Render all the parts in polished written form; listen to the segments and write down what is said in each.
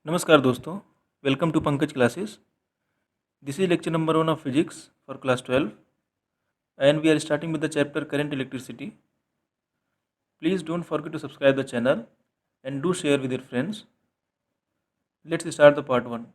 नमस्कार दोस्तों, welcome to Pankaj classes. This is lecture number 1 of physics for class 12 and we are starting with the chapter current electricity. Please don't forget to subscribe the channel and do share with your friends. Let's start the part 1.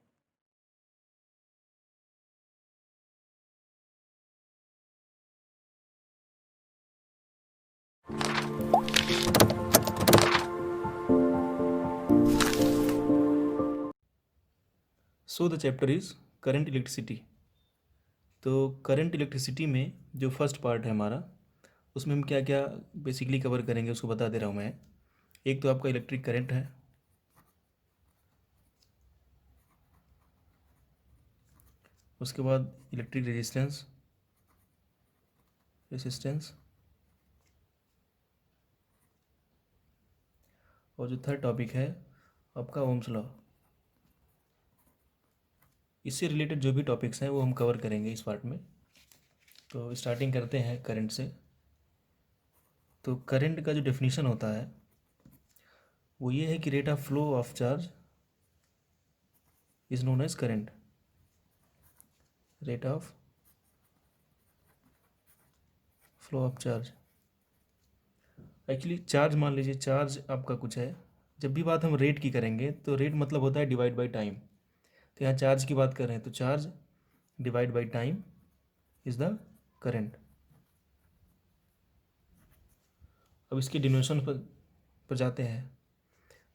So the chapter is current electricity. तो current electricity में जो first part है हमारा, उसमें हम क्या क्या basically cover करेंगे उसको बता दे रहा हूँ मैं. एक तो आपका इलेक्ट्रिक करंट है, उसके बाद इलेक्ट्रिक रेजिस्टेंस और जो थर्ड टॉपिक है आपका ओम्स लॉ. इससे रिलेटेड जो भी टॉपिक्स हैं वो हम कवर करेंगे इस पार्ट में. तो स्टार्टिंग करते हैं करंट से. तो करंट का जो डेफिनेशन होता है वो ये है कि rate of flow of charge is known as current. Rate of flow of charge, actually charge मान लीजिए चार्ज आपका कुछ है. जब भी बात हम रेट की करेंगे तो रेट मतलब होता है डिवाइड बाई टाइम. तो यहाँ चार्ज की बात कर रहे हैं तो charge divide by time is the current. अब इसके डिनोशन पर जाते हैं.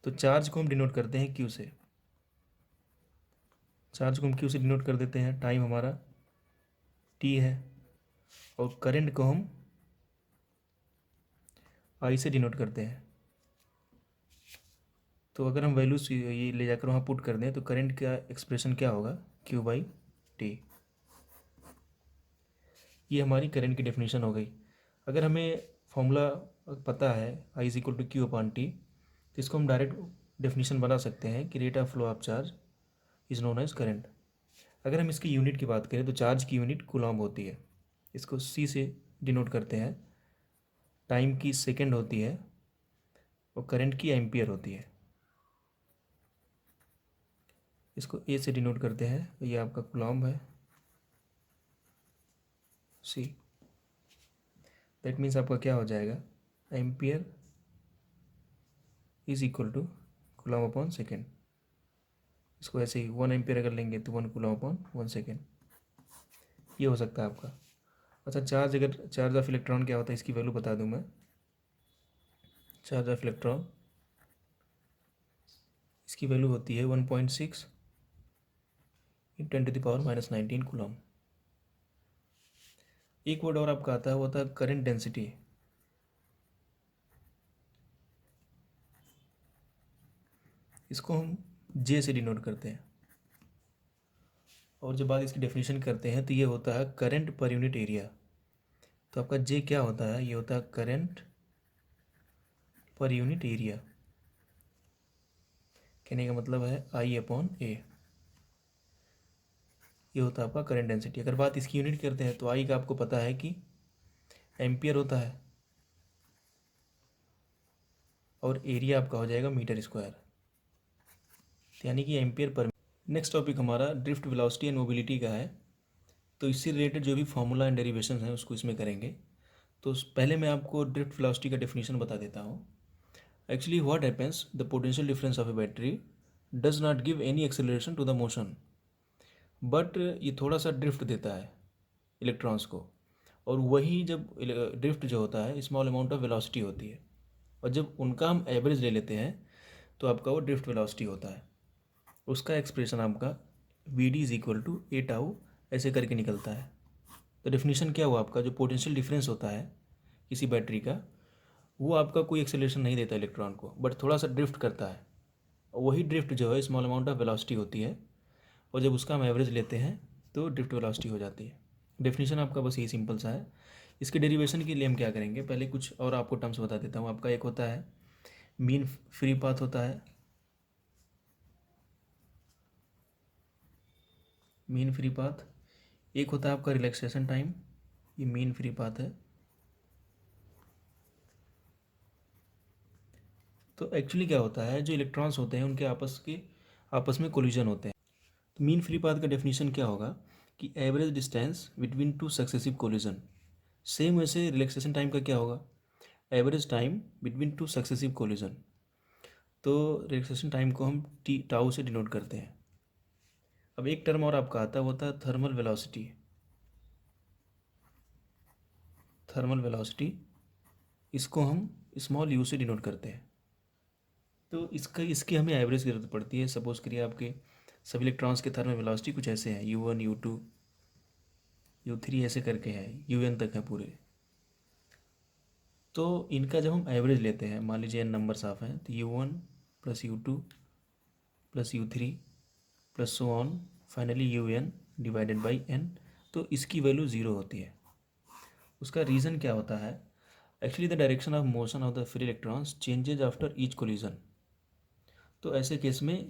तो चार्ज को हम डिनोट करते हैं क्यू से. चार्ज को हम क्यू से डिनोट कर देते हैं. टाइम हमारा टी है और करंट को हम आई से डिनोट करते हैं. तो अगर हम वैल्यूज ये ले जाकर वहाँ पुट कर दें तो करंट का एक्सप्रेशन क्या होगा, क्यू बाई टी. ये हमारी करंट की डेफिनेशन हो गई. अगर हमें फॉर्मूला पता है I is equal to Q upon T, तो इसको हम डायरेक्ट डेफिनेशन बना सकते हैं कि rate of flow of charge is known as current. अगर हम इसकी यूनिट की बात करें तो चार्ज की यूनिट कूलॉम्ब होती है. इसको सी से डिनोट करते हैं. टाइम की सेकेंड होती है और करंट की एम्पियर होती है. इसको ए से डिनोट करते हैं. ये आपका कूलॉम्ब है. सी दैट मीन्स आपका क्या हो जाएगा, ampere is equal to coulomb upon second. इसको ऐसे ही 1 एम्पियर अगर लेंगे तो 1 कूलॉम्ब अपॉन 1 सेकेंड. ये हो सकता है आपका. अच्छा, चार्ज ऑफ इलेक्ट्रॉन क्या होता है इसकी वैल्यू बता दूं मैं. चार्ज ऑफ इलेक्ट्रॉन इसकी वैल्यू होती है 1.6 × 10⁻⁻19 कूलॉम्ब. एक वर्ड और आपका आता है, वो होता है करंट डेंसिटी. इसको हम जे से डिनोट करते हैं. और जब बात इसकी डेफिनेशन करते हैं तो ये होता है करंट पर यूनिट एरिया. तो आपका जे क्या होता है, ये होता है करंट पर यूनिट एरिया. कहने का मतलब है आई अपॉन ए. ये होता है आपका करंट डेंसिटी. अगर बात इसकी यूनिट करते हैं तो आई का आपको पता है कि एम्पियर होता है और एरिया आपका हो जाएगा मीटर स्क्वायर, यानी कि एम्पियर पर. नेक्स्ट टॉपिक हमारा ड्रिफ्ट वेलोसिटी एंड मोबिलिटी का है. तो इससे रिलेटेड जो भी फॉर्मूला एंड डेरिवेशन हैं उसको इसमें करेंगे. तो पहले मैं आपको ड्रिफ्ट वेलोसिटी का डेफिनेशन बता देता हूँ. Actually what happens, the potential difference of a battery does not give any acceleration to the motion, but ये थोड़ा सा ड्रिफ्ट देता है इलेक्ट्रॉन्स को. और वही जब ड्रिफ्ट जो होता है स्मॉल अमाउंट ऑफ वेलोसिटी होती है. और जब उनका हम एवरेज ले लेते हैं तो आपका वो ड्रिफ्ट वेलोसिटी होता है. उसका एक्सप्रेशन आपका V D is equal to a tau ऐसे करके निकलता है. तो डेफिनेशन क्या हुआ आपका, जो पोटेंशियल डिफरेंस होता है किसी बैटरी का, वो आपका कोई एक्सेलरेशन नहीं देता इलेक्ट्रॉन को, बट थोड़ा सा ड्रिफ्ट करता है. वही ड्रिफ्ट जो है स्मॉल अमाउंट ऑफ वेलोसिटी होती है. और जब उसका हम एवरेज लेते हैं तो ड्रिफ्ट वेलोसिटी हो जाती है. डेफिनेशन आपका बस यही सिंपल सा है. इसके डेरिवेशन के लिए हम क्या करेंगे, पहले कुछ और आपको टर्म्स बता देता हूँ. आपका एक होता है मीन फ्री पाथ होता है. Mean free path. एक होता है आपका रिलैक्सेशन टाइम. ये मीन फ्री पाथ है. तो एक्चुअली क्या होता है, जो इलेक्ट्रॉन्स होते हैं उनके आपस के आपस में कोलिजन होते हैं। तो मीन फ्री पाथ का डेफिनेशन क्या होगा कि average distance between two successive collision. Same वैसे रिलैक्सेशन टाइम का क्या होगा, average time between two successive collision. तो रिलैक्सेशन टाइम को हम टी टाउ से डिनोट करते हैं। अब एक टर्म और आपका आता है, वो होता है थर्मल वेलोसिटी। थर्मल वेलोसिटी, इसको हम स्मॉल यू से डिनोट करते हैं। तो इसकी हमें एवरेज की जरूरत पड़ती है। सपोज करिए आपके सभी इलेक्ट्रॉन्स के थर्मल वेलोसिटी कुछ ऐसे हैं, U1 U2 U3 ऐसे करके हैं, UN तक है पूरे। तो इनका जब हम एवरेज लेते हैं, मान लीजिए n नंबर साफ हैं, तो U1 plus U2 plus U3 plus so on finally UN divided by n, तो इसकी वैल्यू ज़ीरो होती है। उसका रीज़न क्या होता है, actually the direction of motion of the free electrons changes after each collision. तो ऐसे केस में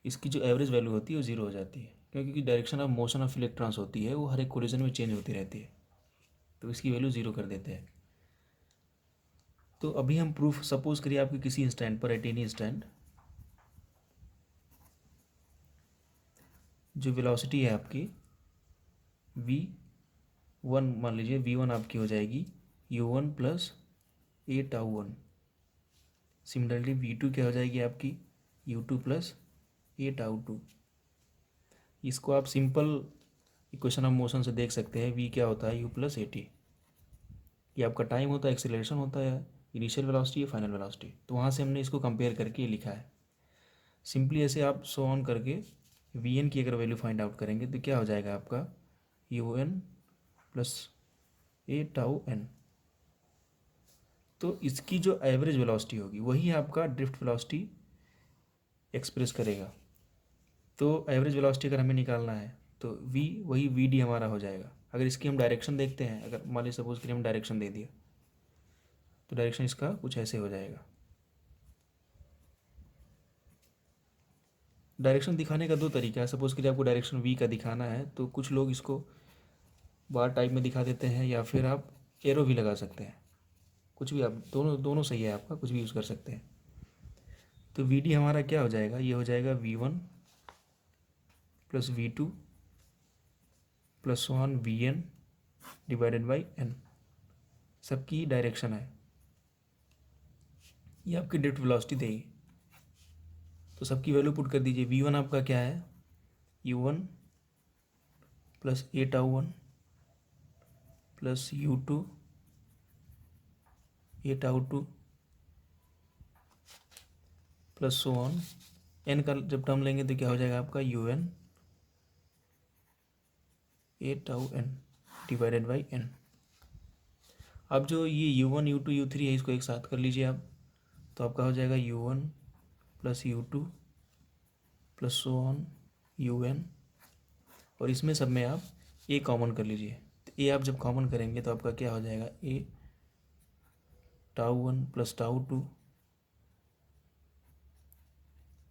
इसकी जो एवरेज वैल्यू होती है वो ज़ीरो हो जाती है, क्योंकि direction of motion of electrons होती है वो हर एक कोलिजन में चेंज होती रहती है, तो इसकी वैल्यू ज़ीरो कर देते हैं। तो अभी हम प्रूफ, सपोज करिए आपके किसी इंस्टेंट पर, एट एनी इंस्टेंट जो वेलोसिटी है आपकी v1, मान लीजिए v1 आपकी हो जाएगी u1 plus a tau one. Similarly v2 क्या हो जाएगी आपकी u2 plus a tau to. इसको आप सिंपल इक्वेशन ऑफ मोशन से देख सकते हैं, v क्या होता है u प्लस ए टी। ये आपका टाइम होता है, एक्सेलरेशन होता है, इनिशियल वेलोसिटी है, फाइनल वेलोसिटी। तो वहाँ से हमने इसको कंपेयर करके ये लिखा है। सिंपली ऐसे आप सो ऑन करके वी एन की अगर वैल्यू फाइंड आउट करेंगे तो क्या हो जाएगा आपका u n plus a tau n. तो इसकी जो एवरेज वेलोसिटी होगी वही आपका ड्रिफ्ट वेलोसिटी एक्सप्रेस करेगा। तो एवरेज वेलोसिटी अगर हमें निकालना है तो v वही वी डी हमारा हो जाएगा। अगर इसकी हम डायरेक्शन देखते हैं, अगर मान लीजिए सपोज करिए हम डायरेक्शन दे दिया, तो डायरेक्शन इसका कुछ ऐसे हो जाएगा। डायरेक्शन दिखाने का दो तरीका है। सपोज करिए आपको डायरेक्शन v का दिखाना है तो कुछ लोग इसको बार टाइप में दिखा देते हैं, या फिर आप एरो भी लगा सकते हैं, कुछ भी आप, दोनों दोनों सही है, आपका कुछ भी यूज़ कर सकते हैं। तो वी डी हमारा क्या हो जाएगा, ये हो जाएगा v1 plus v2 plus one vn divided by n। सबकी डायरेक्शन है, ये आपकी ड्रिफ्ट वेलोसिटी देगी। तो सबकी वैल्यू पुट कर दीजिए। v1 आपका क्या है u1 plus a tau one plus u2 a tau two plus so on. N का जब टर्म लेंगे तो क्या हो जाएगा आपका un a tau n divided by n। अब जो ये u1 u2 u3 है इसको एक साथ कर लीजिए आप, तो आपका हो जाएगा u1 plus u2 plus so on un, और इसमें सब में आप a कॉमन कर लीजिए। तो a आप जब कॉमन करेंगे तो आपका क्या हो जाएगा a tau one plus tau two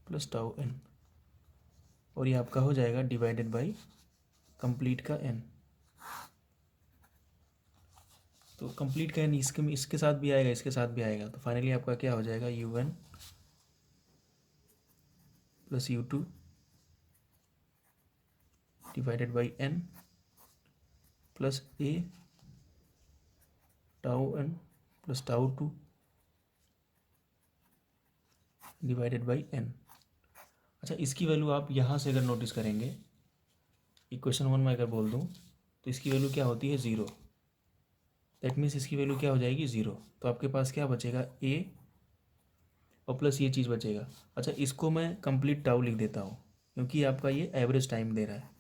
plus tau n, और ये आपका हो जाएगा डिवाइडेड बाई कंप्लीट का n। तो कंप्लीट का n इसके साथ भी आएगा, इसके साथ भी आएगा, तो फाइनली आपका क्या हो जाएगा un plus u2 divided by n plus a tau n plus tau two divided by n। अच्छा, इसकी वैल्यू आप यहाँ से अगर नोटिस करेंगे, इक्वेशन वन में अगर बोल दूँ तो इसकी वैल्यू क्या होती है ज़ीरो। दैट मीन्स इसकी वैल्यू क्या हो जाएगी ज़ीरो। तो आपके पास क्या बचेगा a और प्लस ये चीज़ बचेगा। अच्छा, इसको मैं कंप्लीट टाउ लिख देता हूँ, क्योंकि आपका ये एवरेज टाइम दे रहा है।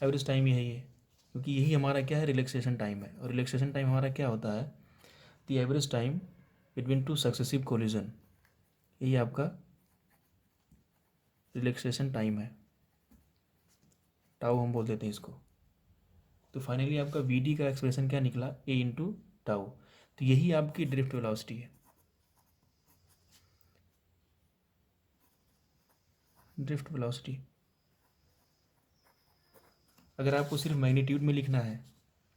एवरेज टाइम यही है, क्योंकि यही हमारा क्या है रिलैक्सेशन टाइम है। और रिलैक्सेशन टाइम हमारा क्या होता है, the average time between two successive collision, यही आपका रिलैक्सेशन टाइम है, टाउ हम बोल देते हैं इसको। तो फाइनली आपका वी डी का एक्सप्रेशन क्या निकला, ए इंटू टाउ। तो यही आपकी ड्रिफ्ट वेलोसिटी है। ड्रिफ्ट वेलोसिटी अगर आपको सिर्फ मैग्नीट्यूड में लिखना है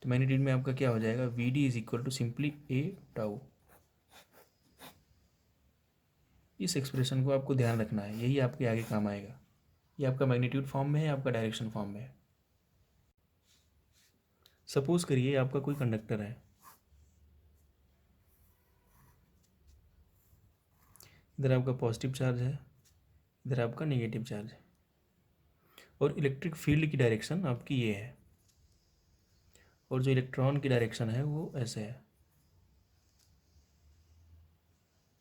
तो मैग्नीट्यूड में आपका क्या हो जाएगा, V D is equal to simply a tau. इस एक्सप्रेशन को आपको ध्यान रखना है, यही आपके आगे काम आएगा। ये आपका मैग्नीट्यूड फॉर्म में है, आपका डायरेक्शन फॉर्म में है। सपोज करिए आपका कोई कंडक्टर है, इधर आपका पॉजिटिव चार्ज है, इधर आपका नेगेटिव चार्ज है, और इलेक्ट्रिक फील्ड की डायरेक्शन आपकी ये है, और जो इलेक्ट्रॉन की डायरेक्शन है वो ऐसे है।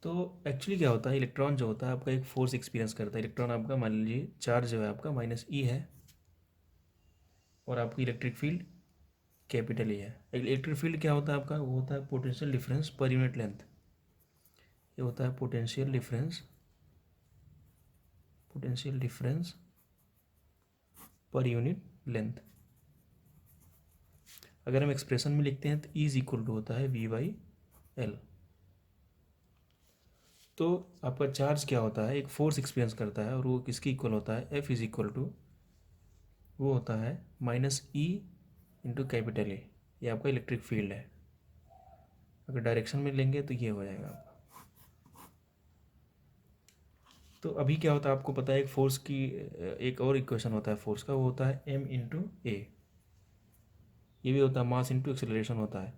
तो एक्चुअली क्या होता है, इलेक्ट्रॉन जो होता है आपका एक फोर्स एक्सपीरियंस करता है। इलेक्ट्रॉन आपका मान लीजिए चार्ज जो है आपका -E है, और आपकी इलेक्ट्रिक फील्ड कैपिटल E है। इलेक्ट्रिक फील्ड क्या होता है आपका, वो होता है potential difference per unit length. ये होता है potential difference per unit length. अगर हम एक्सप्रेशन में लिखते हैं तो E इज इक्वल टू होता है V/L। तो आपका चार्ज क्या होता है, एक फोर्स एक्सपीरियंस करता है, और वो किसके इक्वल होता है, F इज इक्वल टू वो होता है -E इंटू कैपिटल ए। ये आपका इलेक्ट्रिक फील्ड है। अगर डायरेक्शन में लेंगे तो ये हो जाएगा आपका। तो अभी क्या होता है आपको पता है, एक फोर्स की एक और इक्वेशन होता है फोर्स का, वो होता है M इंटू ए। ये भी होता है मास इंटू एक्सेलरेशन होता है।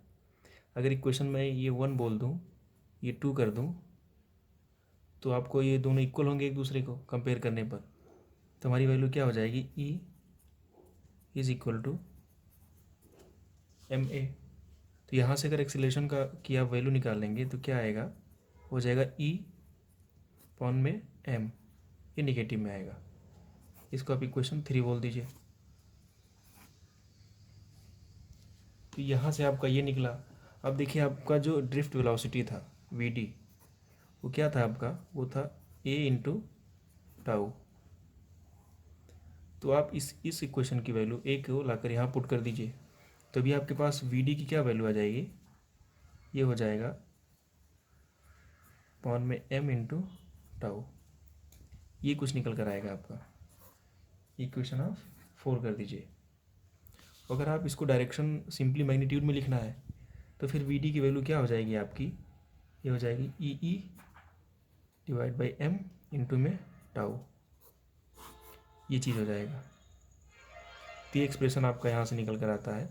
अगर इक्वेशन में ये 1 बोल दूँ, ये 2 कर दूँ, तो आपको ये दोनों इक्वल होंगे एक दूसरे को कंपेयर करने पर। तो हमारी वैल्यू क्या हो जाएगी, E is equal to ma। तो यहाँ से अगर एक्सेलरेशन की आप वैल्यू निकाल लेंगे तो क्या आएगा, हो जाएगा E अपॉन में m। ये निगेटिव में आएगा। इसको आप इक्वेशन 3 बोल दीजिए। तो यहाँ से आपका ये निकला। अब देखिए आपका जो ड्रिफ्ट वेलोसिटी था Vd, वो क्या था आपका, वो था a इंटू टाउ। तो आप इस इक्वेशन की वैल्यू a को लाकर यहाँ पुट कर दीजिए, तो अभी आपके पास Vd की क्या वैल्यू आ जाएगी, ये हो जाएगा अपॉन में m इंटू टाउ। ये कुछ निकल कर आएगा आपका। इक्वेशन आप 4 कर दीजिए। अगर आप इसको डायरेक्शन सिंपली मैग्नीट्यूड में लिखना है तो फिर Vd की वैल्यू क्या हो जाएगी आपकी, ये हो जाएगी E divide by m into में टाउ। ये चीज़ हो जाएगा। तो ये एक्सप्रेशन आपका यहाँ से निकल कर आता है।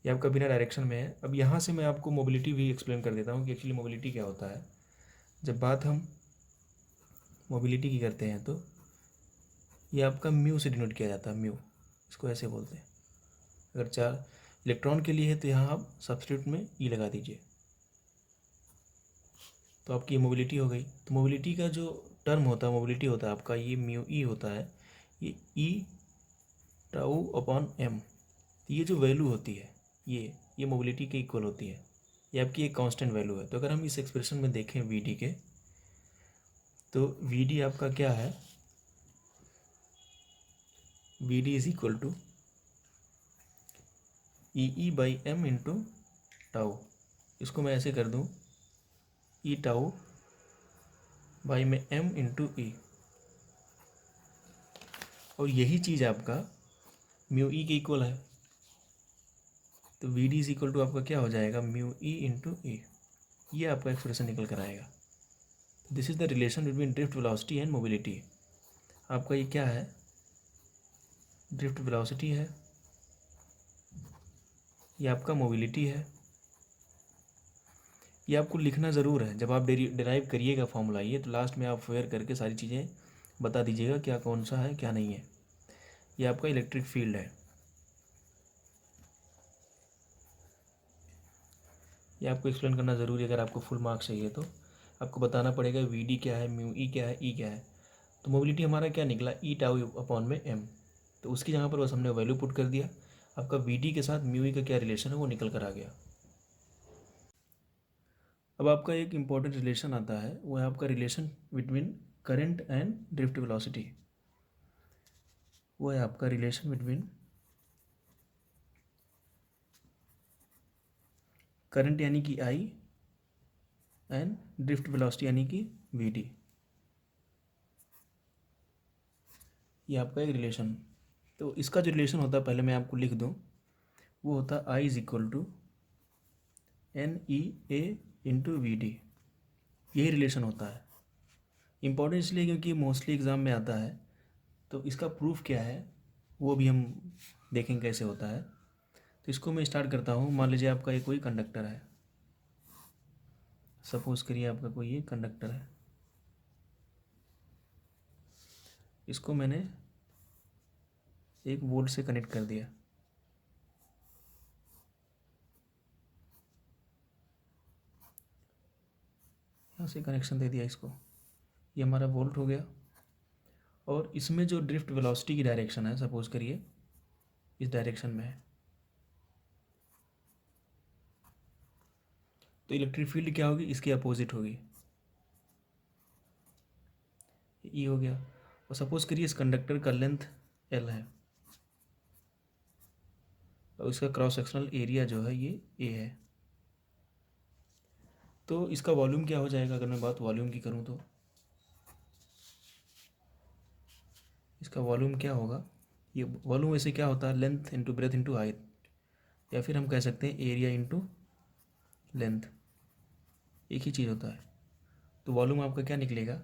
ये आपका बिना डायरेक्शन में है। अब यहाँ से मैं आपको मोबिलिटी भी एक्सप्लेन कर देता हूँ कि एक्चुअली मोबिलिटी क्या होता है। जब बात हम मोबिलिटी की करते हैं तो ये आपका म्यू से डिनोट किया जाता है। म्यू, इसको ऐसे बोलते हैं। अगर 4 इलेक्ट्रॉन के लिए है तो यहाँ आप सब्स्टिट्यूट में ई लगा दीजिए, तो आपकी ये मोबिलिटी हो गई। तो मोबिलिटी का जो टर्म होता है, मोबिलिटी होता है आपका ये म्यू ई होता है, ये ई टाउ अपॉन एम। ये जो वैल्यू होती है ये मोबिलिटी के इक्वल होती है। ये आपकी एक कांस्टेंट वैल्यू है। तो अगर हम इस एक्सप्रेशन में देखें Vd के, तो Vd आपका क्या है, Vd is equal to E by M into tau. इसको मैं ऐसे कर दूँ, ई टाउ बाई में m इंटू ई, और यही चीज़ आपका म्यू ई के इक्वल है। तो Vd इज इक्वल टू आपका क्या हो जाएगा, म्यू ई इंटू ई। ये आपका एक्सप्रेशन निकल कर आएगा। This is the relation between drift velocity and mobility. आपका ये क्या है, ड्रिफ्ट वेलोसिटी है, ये आपका मोबिलिटी है। ये आपको लिखना ज़रूर है। जब आप डिराइव करिएगा फॉर्मूला ये, तो लास्ट में आप फेयर करके सारी चीज़ें बता दीजिएगा क्या कौन सा है क्या नहीं है। ये आपका इलेक्ट्रिक फील्ड है। ये आपको एक्सप्लेन करना ज़रूरी है। अगर आपको फुल मार्क्स चाहिए तो आपको बताना पड़ेगा Vd क्या है, म्यू ई क्या है, ई क्या है। तो मोबिलिटी हमारा क्या निकला, ई टाउ अपॉन में m। तो उसकी जगह पर बस हमने वैल्यू पुट कर दिया। आपका Vd के साथ म्यू ई का क्या रिलेशन है वो निकल कर आ गया। अब आपका एक इम्पॉर्टेंट रिलेशन आता है, वो है आपका relation between current and drift velocity. वो है आपका रिलेशन बिटवीन करंट यानी कि I एंड ड्रिफ्ट वेलोसिटी यानी कि Vd। ये आपका एक रिलेशन। तो इसका जो रिलेशन होता है पहले मैं आपको लिख दूं, वो होता है I is equal to NEA into Vd। यही रिलेशन होता है। इम्पोर्टेंट इसलिए क्योंकि मोस्टली एग्ज़ाम में आता है। तो इसका प्रूफ क्या है वो भी हम देखेंगे कैसे होता है। तो इसको मैं स्टार्ट करता हूँ। मान लीजिए आपका ये कोई कंडक्टर है, सपोज़ करिए आपका कोई ये कंडक्टर है, इसको मैंने एक वोल्ट से कनेक्ट कर दिया। यहाँ से कनेक्शन दे दिया इसको, ये हमारा वोल्ट हो गया। और इसमें जो ड्रिफ्ट वेलोसिटी की डायरेक्शन है, सपोज़ करिए इस डायरेक्शन में है, तो इलेक्ट्रिक फील्ड क्या होगी, इसकी अपोजिट होगी, ये हो गया। और सपोज़ करिए इस कंडक्टर का लेंथ L है और इसका क्रॉस सेक्शनल एरिया जो है ये A है। तो इसका वॉल्यूम क्या हो जाएगा, अगर मैं बात वॉल्यूम की करूँ तो इसका वॉल्यूम क्या होगा, ये वॉल्यूम वैसे क्या होता है, length into breadth into height, या फिर हम कह सकते हैं एरिया इंटू लेंथ, एक ही चीज़ होता है। तो वॉल्यूम आपका क्या निकलेगा,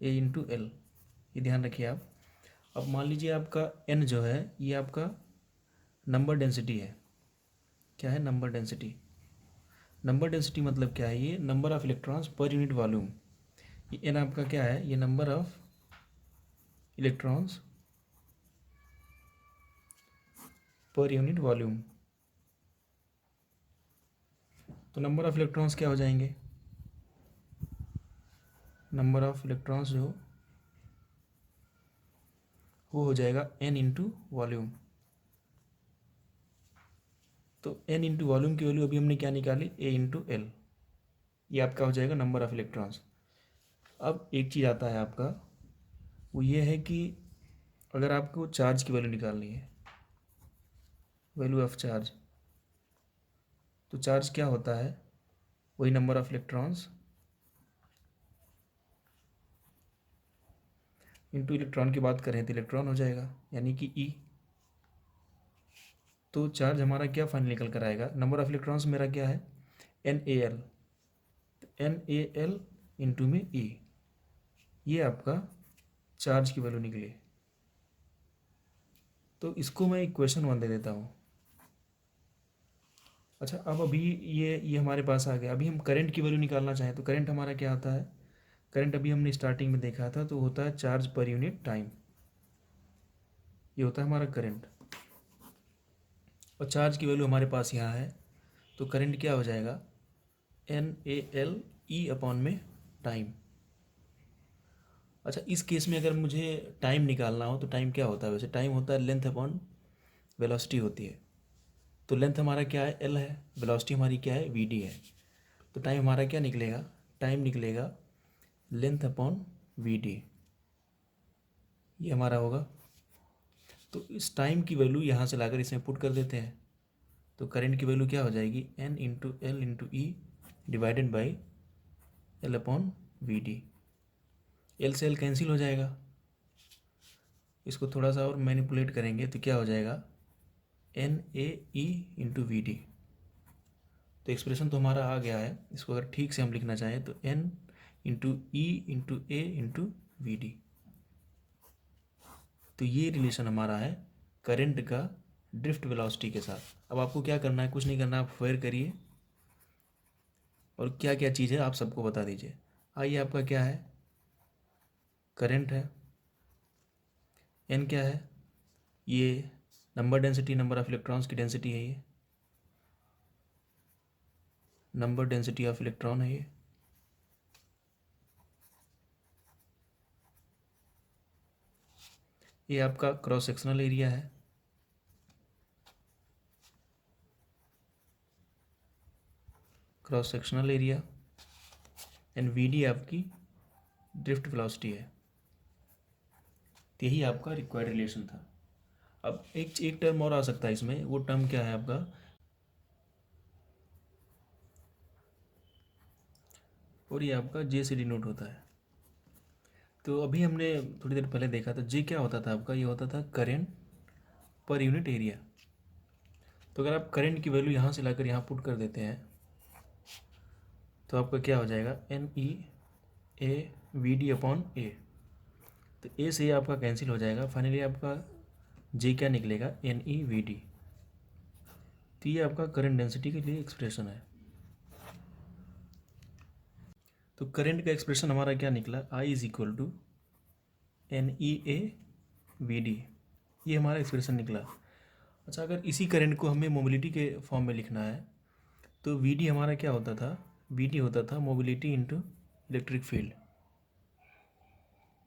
A इंटू एल, ये ध्यान रखिए आप। अब मान लीजिए आपका N जो है ये आपका नंबर डेंसिटी है। क्या है, नंबर डेंसिटी। नंबर डेंसिटी मतलब क्या है, ये number of electrons per unit volume. ये N आपका क्या है, ये number of electrons per unit volume. तो नंबर ऑफ इलेक्ट्रॉन्स क्या हो जाएंगे, नंबर ऑफ इलेक्ट्रॉन्स जो वो हो जाएगा N इंटू वॉल्यूम। तो N इंटू वॉल्यूम की वैल्यू अभी हमने क्या निकाली, A इंटू एल, ये आपका हो जाएगा नंबर ऑफ इलेक्ट्रॉन्स। अब एक चीज़ आता है आपका, वो ये है कि अगर आपको चार्ज की वैल्यू निकालनी है, वैल्यू ऑफ चार्ज, तो चार्ज क्या होता है, वही number of electrons into electron की बात करें तो इलेक्ट्रॉन हो जाएगा, यानी कि E। तो चार्ज हमारा क्या फाइनल निकल कर आएगा, नंबर ऑफ इलेक्ट्रॉन्स मेरा क्या है NaL, NaL इंटू में E, ये आपका चार्ज की वैल्यू निकली। तो इसको मैं इक्वेशन 1 दे देता हूँ। अच्छा, अब अभी ये हमारे पास आ गया। अभी हम करंट की वैल्यू निकालना चाहें तो करंट हमारा क्या होता है, करंट अभी हमने स्टार्टिंग में देखा था, तो होता है चार्ज पर यूनिट टाइम, ये होता है हमारा करंट। और चार्ज की वैल्यू हमारे पास यहाँ है, तो करंट क्या हो जाएगा, NaL E अपॉन में टाइम। अच्छा, इस केस में अगर मुझे टाइम निकालना हो तो टाइम क्या होता है, वैसे टाइम होता है लेंथ अपॉन वेलोसिटी होती है। तो लेंथ हमारा क्या है, L है, वेलोसिटी हमारी क्या है, Vd है। तो टाइम हमारा क्या निकलेगा, टाइम निकलेगा लेंथ अपॉन Vd, ये हमारा होगा। तो इस टाइम की वैल्यू यहाँ से लाकर इसमें पुट कर देते हैं, तो करंट की वैल्यू क्या हो जाएगी, N into L into E divided by L upon Vd। L से L कैंसिल हो जाएगा, इसको थोड़ा सा और मैनिपुलेट करेंगे तो क्या हो जाएगा, NaE इंटू Vd। तो एक्सप्रेशन तो हमारा आ गया है, इसको अगर ठीक से हम लिखना चाहें तो N into E into A into Vd। तो ये रिलेशन हमारा है करंट का ड्रिफ्ट वेलोसिटी के साथ। अब आपको क्या करना है, कुछ नहीं करना, आप फेयर करिए और क्या क्या चीज़ है आप सबको बता दीजिए। आइए, आपका क्या है, करंट है, N क्या है, ये number density, number of electrons की डेंसिटी है, ये नंबर डेंसिटी ऑफ इलेक्ट्रॉन है, ये आपका क्रॉस सेक्शनल एरिया है, cross sectional area, and Vd आपकी ड्रिफ्ट वेलोसिटी है। तो यही आपका रिक्वायर्ड रिलेशन था। अब एक टर्म और आ सकता है इसमें, वो टर्म क्या है आपका, और ये आपका J से डिनोट होता है। तो अभी हमने थोड़ी देर पहले देखा था J क्या होता था आपका, ये होता था करंट पर यूनिट एरिया। तो अगर आप करंट की वैल्यू यहाँ से लाकर यहाँ पुट कर देते हैं तो आपका क्या हो जाएगा, NE A V D upon A. तो ए से आपका कैंसिल हो जाएगा, फाइनली आपका जे क्या निकलेगा, एन ई वी डी। तो ये आपका करंट डेंसिटी के लिए एक्सप्रेशन है। तो करंट का एक्सप्रेशन हमारा क्या निकला, I is equal to N E A V D, ये हमारा एक्सप्रेशन निकला। अच्छा, अगर इसी करंट को हमें मोबिलिटी के फॉर्म में लिखना है तो वी डी हमारा क्या होता था, वी डी होता था मोबिलिटी इंटू इलेक्ट्रिक फील्ड।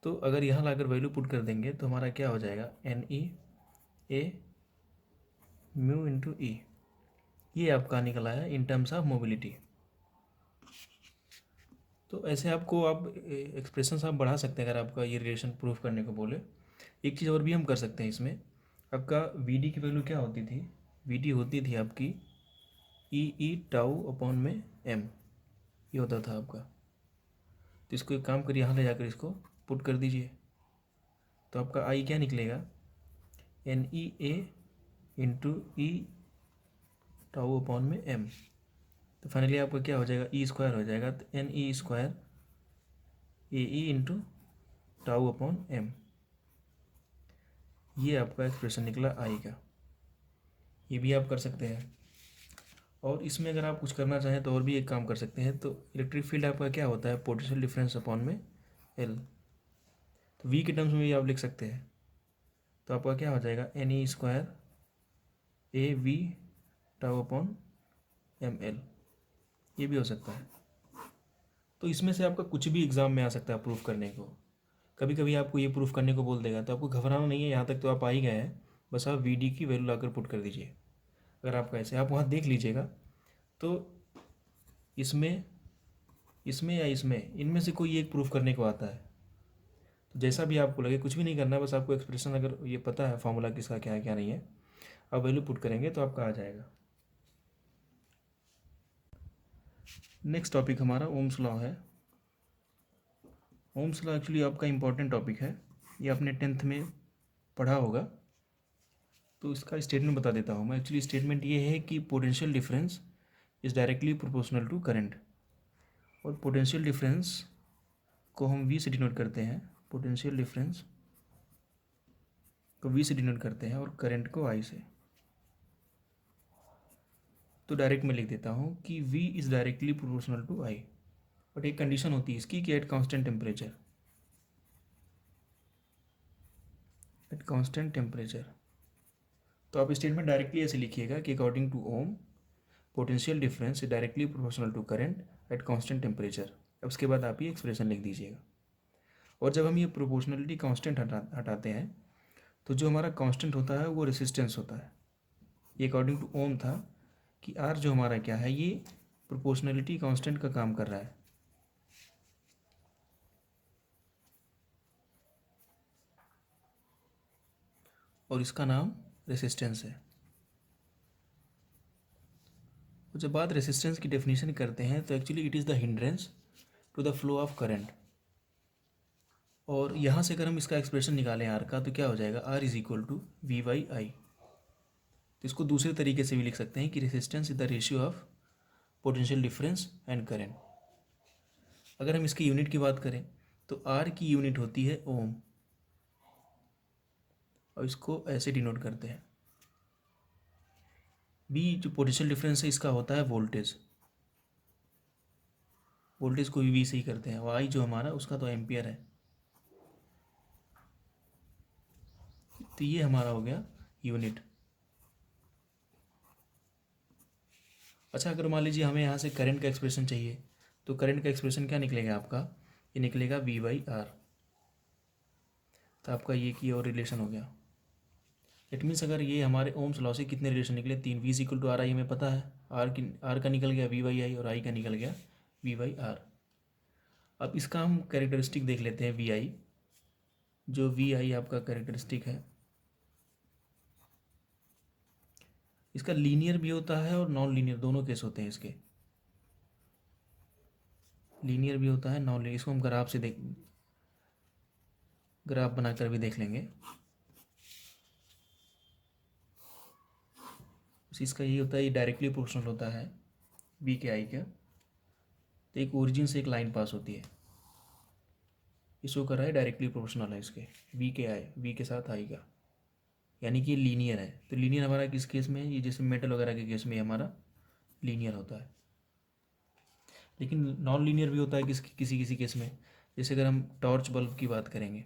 तो अगर यहाँ लाकर वैल्यू पुट कर देंगे तो हमारा क्या हो जाएगा, एन ई ए म्यू इंटू ई, ये आपका निकला है इन टर्म्स ऑफ मोबिलिटी। तो ऐसे आपको आप एक्सप्रेशंस आप बढ़ा सकते हैं अगर आपका ये रिलेशन प्रूफ करने को बोले। एक चीज़ और भी हम कर सकते हैं इसमें, आपका वी डी की वैल्यू क्या होती थी, वी डी होती थी आपकी ई टाउ अपॉन में एम, ये होता था आपका। तो इसको एक काम करिए, यहाँ ले जाकर इसको पुट कर दीजिए, तो आपका आई क्या निकलेगा, N E A into E tau upon में एम। तो फाइनली आपका क्या हो जाएगा, ई स्क्वायर हो जाएगा, तो N E square A E into tau upon M, ये आपका एक्सप्रेशन निकला आई का। ये भी आप कर सकते हैं। और इसमें अगर आप कुछ करना चाहें तो और भी एक काम कर सकते हैं। तो इलेक्ट्रिक फील्ड आपका क्या होता है, पोटेंशियल डिफरेंस अपॉन में एल, तो वी के टर्म्स में भी आप लिख सकते हैं। तो आपका क्या हो जाएगा, N E square A V tau upon M L, ये भी हो सकता है। तो इसमें से आपका कुछ भी एग्ज़ाम में आ सकता है प्रूफ करने को। कभी कभी आपको ये प्रूफ करने को बोल देगा, तो आपको घबराना नहीं है, यहाँ तक तो आप आ ही गए हैं, बस आप वी डी की वैल्यू लाकर पुट कर दीजिए। अगर आपका ऐसे आप वहाँ देख लीजिएगा तो इसमें इसमें या इसमें इनमें से कोई एक प्रूफ करने को आता है। तो जैसा भी आपको लगे, कुछ भी नहीं करना है, बस आपको एक्सप्रेशन अगर ये पता है फॉर्मूला किसका क्या है क्या नहीं है, आप वैल्यू पुट करेंगे तो आपका आ जाएगा। नेक्स्ट टॉपिक हमारा ओम्स लॉ है। ओम्स लॉ एक्चुअली आपका इंपॉर्टेंट टॉपिक है, ये आपने 10th में पढ़ा होगा। तो इसका स्टेटमेंट बता देता हूँ मैं। एक्चुअली स्टेटमेंट ये है कि potential difference is directly proportional to current, और पोटेंशियल डिफरेंस को हम वी से डिनोट करते हैं, पोटेंशियल डिफरेंस को वी से डिनोट करते हैं और करंट को आई से। तो डायरेक्ट में लिख देता हूँ कि V is directly proportional to I, but एक कंडीशन होती है इसकी कि at constant temperature, at constant temperature. तो आप स्टेटमेंट डायरेक्टली ऐसे लिखिएगा कि according to Ohm potential difference is directly proportional to current at constant temperature. अब उसके बाद आप ये एक्सप्रेशन लिख दीजिएगा। और जब हम ये प्रोपोर्शनलिटी कांस्टेंट हटाते हैं तो जो हमारा कांस्टेंट होता है वो रेसिस्टेंस होता है। ये अकॉर्डिंग टू ओम था कि आर जो हमारा क्या है, ये प्रोपोर्शनलिटी कांस्टेंट का काम कर रहा है। और इसका नाम रेसिस्टेंस है। और जब बात रेसिस्टेंस की डेफिनेशन करते हैं तो actually it is the hindrance to the flow of current. और यहाँ से अगर हम इसका एक्सप्रेशन निकालें आर का, तो क्या हो जाएगा, R is equal to V by I. तो इसको दूसरे तरीके से भी लिख सकते हैं कि resistance is the ratio of potential difference and current. अगर हम इसकी यूनिट की बात करें तो आर की यूनिट होती है ओम, और इसको ऐसे डिनोट करते हैं। बी जो पोटेंशियल डिफरेंस है इसका होता है वोल्टेज, वोल्टेज को वी से ही करते हैं। और आई जो हमारा उसका तो एम्पियर है। तो ये हमारा हो गया यूनिट। अच्छा, अगर मान लीजिए हमें यहाँ से करंट का एक्सप्रेशन चाहिए, तो करंट का एक्सप्रेशन क्या निकलेगा आपका, ये निकलेगा वी बाई आर। तो आपका ये की और रिलेशन हो गया। इट मीन्स अगर ये हमारे ओम्स लॉ से कितने रिलेशन निकले, 3। V is equal to R I हमें पता है, आर का निकल गया वी बाई आई, और आई का निकल गया वी बाई आर। अब इसका हम कैरेक्टरिस्टिक देख लेते हैं वी आई। जो वी आई आपका कैरेक्टरिस्टिक है, इसका लीनियर भी होता है और नॉन लीनियर, दोनों केस होते हैं इसके। लीनियर भी होता है, नॉन लीनियर। इसको हम ग्राफ से ग्राफ बनाकर भी देख लेंगे। इसका यही होता है, ये डायरेक्टली प्रोपोर्शनल होता है वी के आई का। तो एक ओरिजिन से एक लाइन पास होती है, ये शो कर रहा है डायरेक्टली प्रोपोर्शनल है इसके, वी के साथ आई का, यानी कि लीनियर है। तो लीनियर हमारा किस केस में है, ये जैसे मेटल वगैरह के केस में हमारा लीनियर होता है। लेकिन नॉन लीनियर भी होता है किसी किसी केस में। जैसे अगर हम टॉर्च बल्ब की बात करेंगे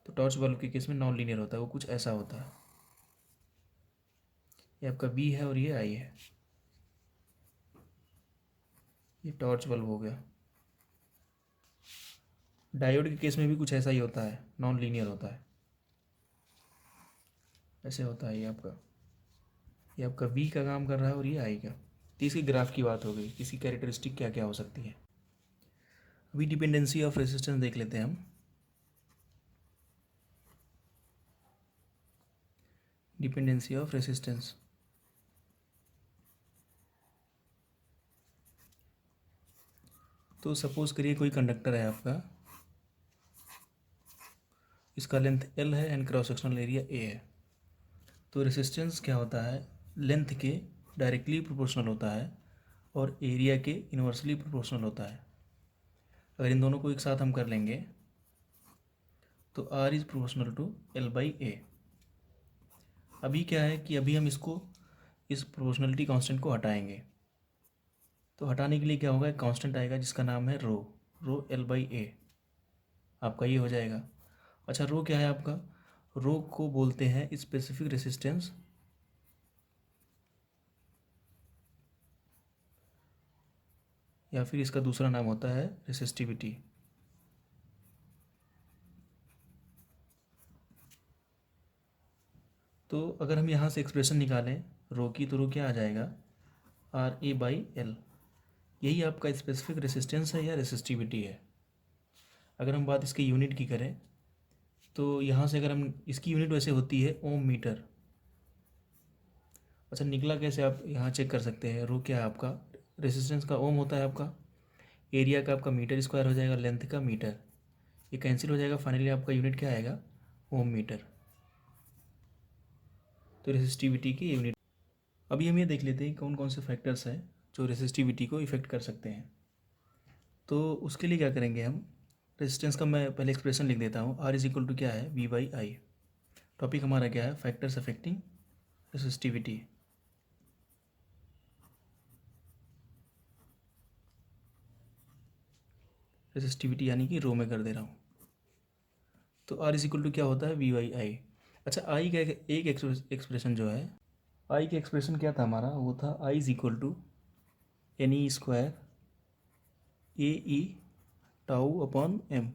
तो टॉर्च बल्ब के केस में नॉन लीनियर होता है, वो कुछ ऐसा होता है। ये आपका बी है और ये आई है, ये टॉर्च बल्ब हो गया। डायोड के केस में भी कुछ ऐसा ही होता है, नॉन लीनियर होता है, ऐसे होता है। ये आपका वी का काम कर रहा है और ये आई का। तो इसकी ग्राफ की बात हो गई, इसकी कैरेक्टरिस्टिक क्या क्या हो सकती है। अभी डिपेंडेंसी ऑफ रेसिस्टेंस देख लेते हैं हम। डिपेंडेंसी ऑफ रेसिस्टेंस, तो सपोज करिए कोई कंडक्टर है आपका, इसका लेंथ L है and cross sectional area A है। तो रेसिस्टेंस क्या होता है, लेंथ के डायरेक्टली प्रोपोर्शनल होता है और एरिया के इन्वर्सली प्रोपोर्शनल होता है। अगर इन दोनों को एक साथ हम कर लेंगे तो R is proportional to L/A। अभी क्या है कि अभी हम इस प्रोपोर्शनलिटी कांस्टेंट को हटाएंगे। तो हटाने के लिए क्या होगा, एक कांस्टेंट आएगा जिसका नाम है रो L/A, आपका ये हो जाएगा। अच्छा, रो क्या है आपका, रो को बोलते हैं स्पेसिफिक रेसिस्टेंस, या फिर इसका दूसरा नाम होता है रेसिस्टिविटी। तो अगर हम यहाँ से एक्सप्रेशन निकालें रो की, तो रो क्या आ जाएगा, RA/L। यही आपका स्पेसिफिक रेसिस्टेंस है या रेसिस्टिविटी है। अगर हम बात इसके यूनिट की करें तो यहाँ से अगर हम इसकी यूनिट वैसे होती है ओम मीटर। अच्छा, निकला कैसे, आप यहाँ चेक कर सकते हैं। रो क्या है आपका, रेसिस्टेंस का ओम होता है आपका, एरिया का आपका मीटर स्क्वायर हो जाएगा, लेंथ का मीटर, ये कैंसिल हो जाएगा, फाइनली आपका यूनिट क्या आएगा, ओम मीटर। तो रेसिस्टिविटी की यूनिट। अभी हम ये देख लेते हैं कौन कौन से फैक्टर्स हैं जो रेसिस्टिविटी को इफेक्ट कर सकते हैं। तो उसके लिए क्या करेंगे हम, रेजिस्टेंस का मैं पहले एक्सप्रेशन लिख देता हूँ। R इज इक्वल टू क्या है, V/I। टॉपिक हमारा क्या है, फैक्टर्स अफेक्टिंग रेसिस्टिविटी। रेसिस्टिविटी यानी कि रो में कर दे रहा हूँ। तो R इज इक्वल टू क्या होता है, V/I। अच्छा, आई का एक एक्सप्रेशन जो है, आई का एक्सप्रेशन क्या था हमारा, वो था I is equal to NE² AE τ/m।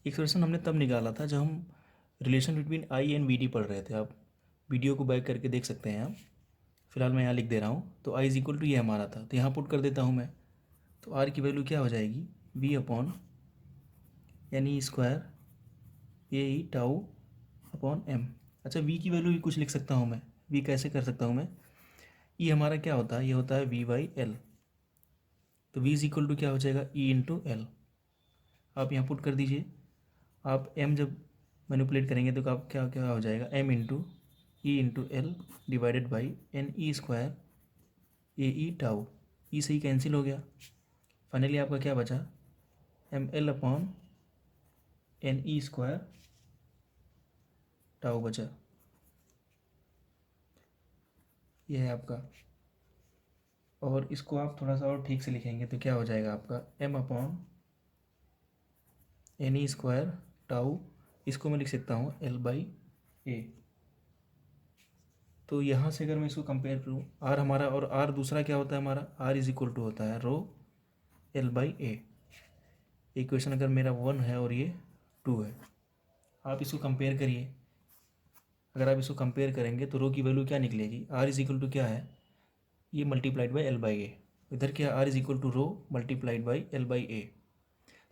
Expression हमने तब निकाला था जब हम relation between I and VD पढ़ रहे थे। आप वीडियो को बैक करके देख सकते हैं आप, फिलहाल मैं यहाँ लिख दे रहा हूँ। तो I इज इक्वल टू ये हमारा था, तो यहाँ पुट कर देता हूँ मैं। तो R की वैल्यू क्या हो जाएगी, V/NE² AE τ/m। अच्छा, V की वैल्यू भी कुछ लिख सकता हूँ मैं। V कैसे कर सकता हूँ मैं, ये हमारा क्या होता है, ये होता है V/L। तो V इज इक्वल टू क्या हो जाएगा, E/L। आप यहाँ पुट कर दीजिए। आप M जब मैनिपुलेट करेंगे तो आप क्या क्या हो जाएगा, M/E/L divided by NE² AE τ। ई सही कैंसिल हो गया, फाइनली आपका क्या बचा, ML/NE² τ बचा। ये है आपका। और इसको आप थोड़ा सा और ठीक से लिखेंगे तो क्या हो जाएगा आपका, M/NE² τ। इसको मैं लिख सकता हूँ L/A। तो यहाँ से अगर मैं इसको कंपेयर करूँ, R हमारा और R दूसरा क्या होता है हमारा, R इज इक्वल टू होता है L/A। इक्वेशन अगर मेरा 1 है और ये 2 है, आप इसको कंपेयर करिए। अगर आप इसको कंपेयर करेंगे तो रो की वैल्यू क्या निकलेगी, R इज इक्वल टू क्या है, ये मल्टीप्लाइड बाई L/A। इधर क्या, R is equal to rho multiplied by L/A।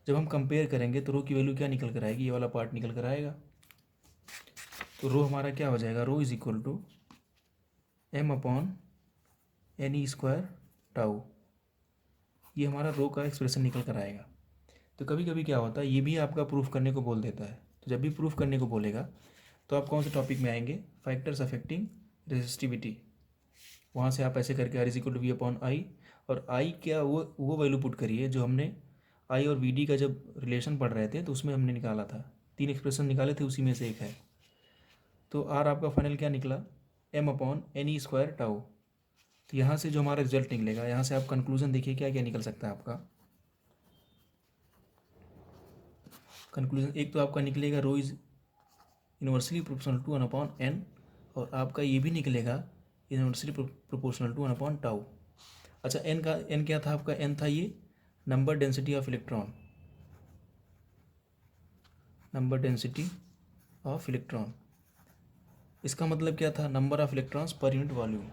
जब हम कंपेयर करेंगे तो रो की वैल्यू क्या निकल कर आएगी, ये वाला पार्ट निकल कर आएगा। तो रो हमारा क्या हो जाएगा, रो इज इक्वल टू M/NE² τ। ये हमारा रो का एक्सप्रेशन निकल कर आएगा। तो कभी कभी क्या होता है, ये भी आपका प्रूफ करने को बोल देता है। तो जब भी प्रूफ करने को बोलेगा तो आप कौन से टॉपिक में आएंगे, फैक्टर्स अफेक्टिंग रेसिस्टिविटी। वहाँ से आप ऐसे करके R is equal to V/I, और I क्या, वो वैल्यू पुट करिए जो हमने आई और वी डी का जब रिलेशन पढ़ रहे थे तो उसमें हमने निकाला था, 3 एक्सप्रेशन निकाले थे, उसी में से एक है। तो आर आपका फाइनल क्या निकला, m/n² टाउ। तो यहाँ से जो हमारा रिजल्ट निकलेगा, यहाँ से आप कंक्लूजन देखिए क्या क्या निकल सकता है आपका कंक्लूजन। एक तो आपका निकलेगा rho is inversely proportional to 1/n, और आपका ये भी निकलेगा इन्वर्सली प्रोपोर्शनल टू 1/टाउ। अच्छा, n क्या था आपका, n था ये number density of electron, number density of electron. इसका मतलब क्या था, number of electrons per unit volume.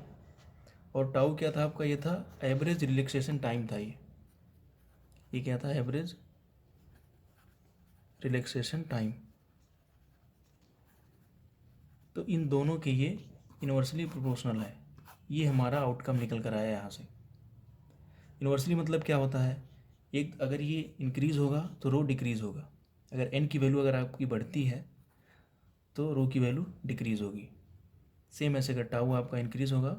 और टाउ क्या था आपका, ये था एवरेज रिलैक्सेशन टाइम था ये क्या था, एवरेज रिलैक्सेशन टाइम। तो इन दोनों के ये इन्वर्सली प्रोपोर्शनल है, ये हमारा आउटकम निकल कर आया यहाँ से। इन्वर्सली मतलब क्या होता है, एक अगर ये इंक्रीज़ होगा तो रो डिक्रीज़ होगा, अगर n की वैल्यू अगर आपकी बढ़ती है तो रो की वैल्यू डिक्रीज़ होगी। सेम ऐसे अगर टाउ आपका इंक्रीज़ होगा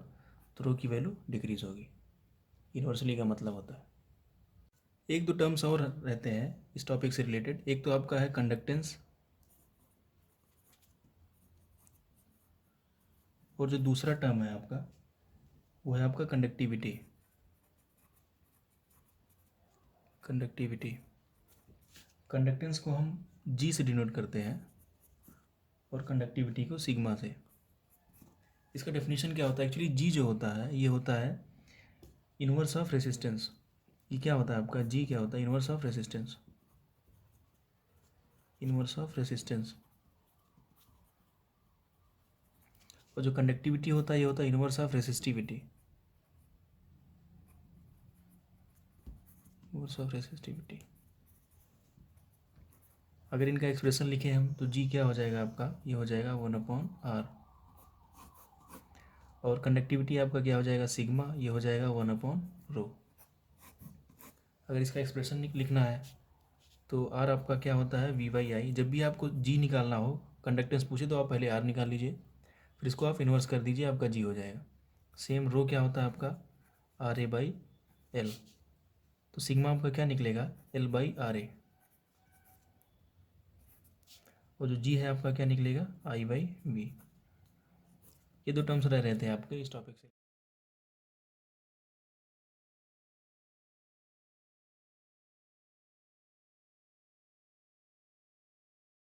तो रो की वैल्यू डिक्रीज़ होगी। इन्वर्सली का मतलब होता है। एक दो टर्म्स और रहते हैं इस टॉपिक से रिलेटेड। एक तो आपका है कंडक्टेंस, और जो दूसरा टर्म है आपका वो है आपका कंडक्टिविटी। कंडक्टेंस को हम जी से डिनोट करते हैं और कंडक्टिविटी को सिग्मा से। इसका डेफिनेशन क्या होता है, एक्चुअली जी जो होता है ये होता है इनवर्स ऑफ रेसिस्टेंस। ये क्या होता है आपका, जी क्या होता है, inverse of resistance, inverse of resistance. और जो कंडक्टिविटी होता है ये होता है inverse of resistivity, inverse of resistivity. अगर इनका एक्सप्रेशन लिखें हम तो जी क्या हो जाएगा आपका, ये हो जाएगा 1/r, और कंडक्टिविटी आपका क्या हो जाएगा सिग्मा, ये हो जाएगा 1/ρ। अगर इसका एक्सप्रेशन लिखना है तो आर आपका क्या होता है v/i। जब भी आपको जी निकालना हो, कंडक्टेंस पूछे तो आप पहले आर निकाल लीजिए, फिर इसको आप इन्वर्स कर दीजिए, आपका जी हो जाएगा। सेम रो क्या होता है आपका RA/L, तो सिग्मा आपका क्या निकलेगा L/RA, और जो जी है आपका क्या निकलेगा I/V। ये दो टर्म्स रह रहे थे आपके इस टॉपिक से।